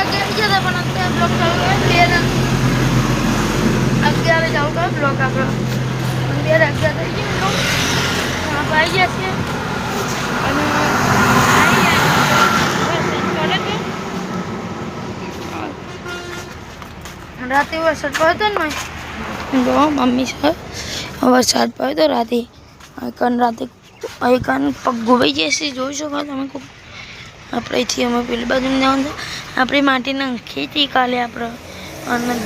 વાગે આવી જતા પણ અત્યારે બ્લોક ચાલુ હોય 2 ને 11 ચાલુ કરે બ્લોક આપણો 2 ને 11 થઈ ગયું મિત્રો આપણે આવી ગયા છીએ અને रात वरसाद पड़े तो जो मम्मी से वरसाद पड़े तो रात पग गुबाई जैसे जो सको तब खूब अपने थी अमे पेली बाजू जवा अपनी माटी नाखी थी काले आप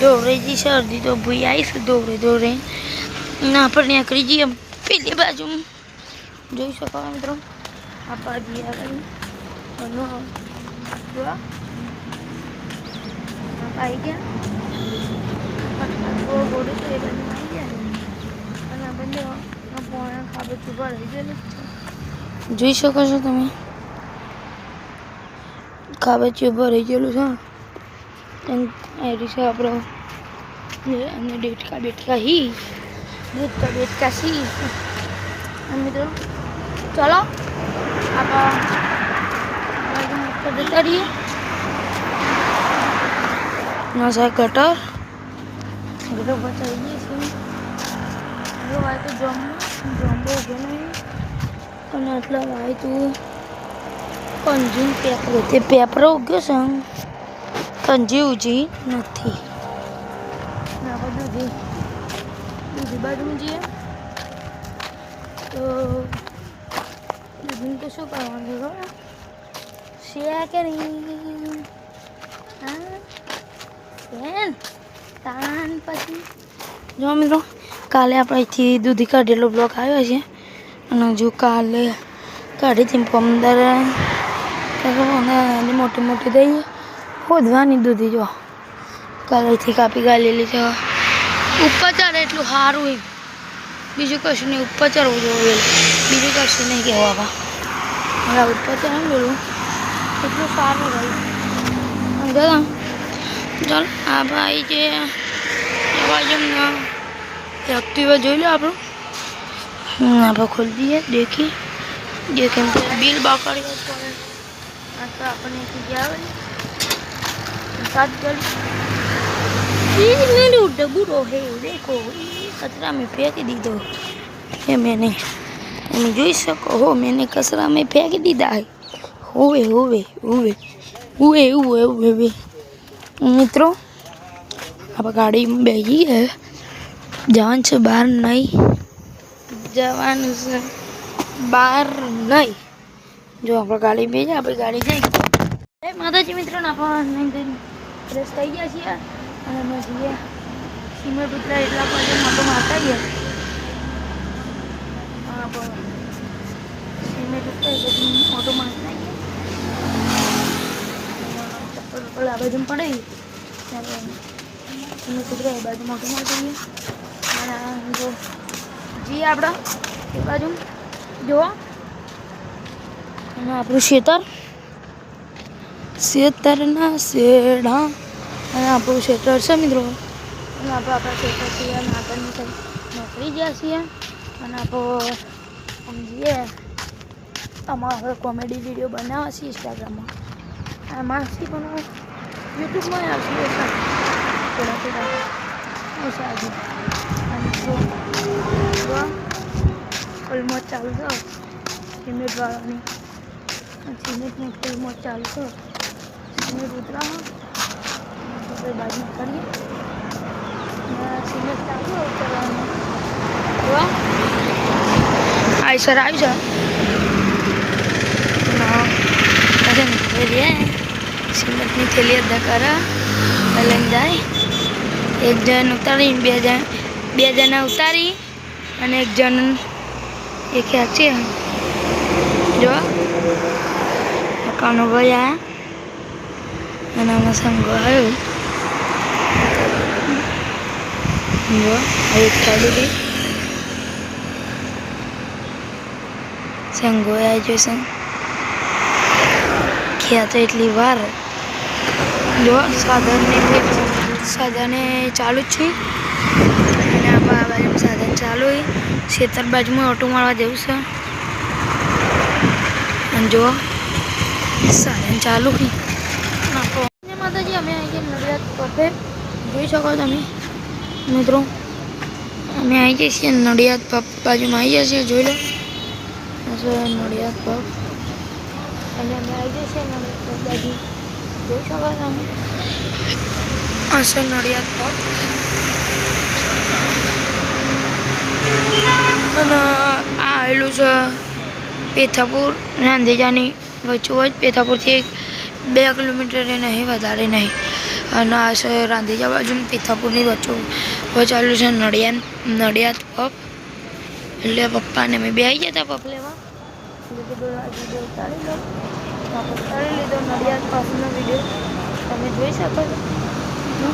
धोवरेजी से अर्धी तो भूई आई से धोवरे आप नीकળી જઈએ પેલી બાજુ જોઈ શકો મિત્રો આપણે જઈએ આગળ આવી ગયા गोड़े तो ये बनी आई गया અને બંને પોણા ખાબે ચૂપા રહી ગયેલું છે જોઈ શકો છો તમે ખાબે ચૂપા રહી ગયેલું છે એ રીતે આપણો અને ડેટકા હી ડેટકા સી મિત્રો ચલો આપણે જતા રહીએ નસા કટર गटर बचाइए जो भाई तो जम्बो हो गया आटला भाई तो कंजी पेपर होते पेपर हो गयो संग कंजी उजी नहीं दूधी दूधी बाजू में जी तो दूधी तो शू करवा शेया के नहीं हाँ तान पी जो मित्रों काले आप दूधी काढ़ेलो ब्लॉक आयो है जो काले काढ़ी थी 15 मोटी मोटी दई खोदवानी दूधी जो काले थी कापी गालेली है ऊपर चढ़े एटलू सारू बीजू कशु नहीं ऊपर चढ़व जो बीजू कशु नहीं कहवा ऊपर चढ़े बोलू एटलू सारू भाई समझा चल आ भाई जे बाजू एक्टिवा जो लो आप खोल दिए देखिए बिल बाकर तो अपने डबूरो है देखो कचरा में फेंक दी दो ये मैंने जो सको हो मैंने कचरा में फेंक दीदा है हुए हुए हुए हुए हुए हुए मित्रों अब गाड़ी में बैठी है जवान से बाहर नहीं जवान से बाहर नहीं जो आप गाड़ी में आप गाड़ी जाए माता जी मित्रों आप फ्रेश थी गया छे सीमेंट उतरा एटला पर मोटो मारता गया सीमेंट उतरा मोटो मारता गया चप्पल आ बाजू पड़े कुतरा बाजू मोटो मारता गया जो जी आप बाजू जो આપણું ખેતરના શેડા અને આપણું ખેતર છે મિત્રો અને આપણે આપણા ખેતરથી નાગરની નોકરી ગયા છીએ અને આપણે સમજીએ અમારે હવે કોમેડી વિડીયો બનાવવા છે ઇન્સ્ટાગ્રામમાં આમાંથી પણ યુટ્યુબમાં આવશે થોડા થોડા ઓછા આવશે અને ઓલમોસ્ટ ચાલુ છે સિમેન્ટ વાળાની सीमेंट फिल्म चालू कर सीमेंट उतरा तो बाजू करिए सीमेंट चालू आई सर आई सर सीमेंट की थैली अदा करा लग जाए एक जन उतारी बे जना उतारी અને એક જણ એ ખેંચે જો કાનો ભાઈ આયા અને આમાં સંગો આવ્યો જો આ એક ચાલુ દી સંગો આવી જો સંગ ખેંચે એટલી વાર જો સાધને ચાલુ જ છે અને આ બાજુ સાધન ચાલુ હોય ખેતર બાજુમાં ઓટો મારવા જવું છે અને જો साधन चालू ही માતાજી અમે આવી ગયા નડિયાદ પફે જોઈ શકો તમે મિત્રો અમે આવી જઈએ છીએ નડિયાદ પફ બાજુમાં આવી જઈએ છીએ જોઈ લો નડિયાદ પફ અને અમે આવી જઈએ છીએ નડિયાદ પફ બાજુ જોઈ શકો તમે આ છે નડિયાદ પફ અને આ આવેલું છે પેથાપુર રાંધેજાની વચ્ચોવચ પેથાપુરથી 2 કિલોમીટર નહીં વધારે નહીં અને આ છે રાંધેજા બાજુ પેથાપુરની વચ્ચોવચ આવેલું છે નડિયાદ પફ એટલે પપ્પાને અમે બે આવી ગયા હતા પફ લેવા એટલે કીધું આ વિડીયો ઉતારી લો ઉતારી લીધો નડિયાદ પફનો વિડીયો તમે જોઈ શકો છો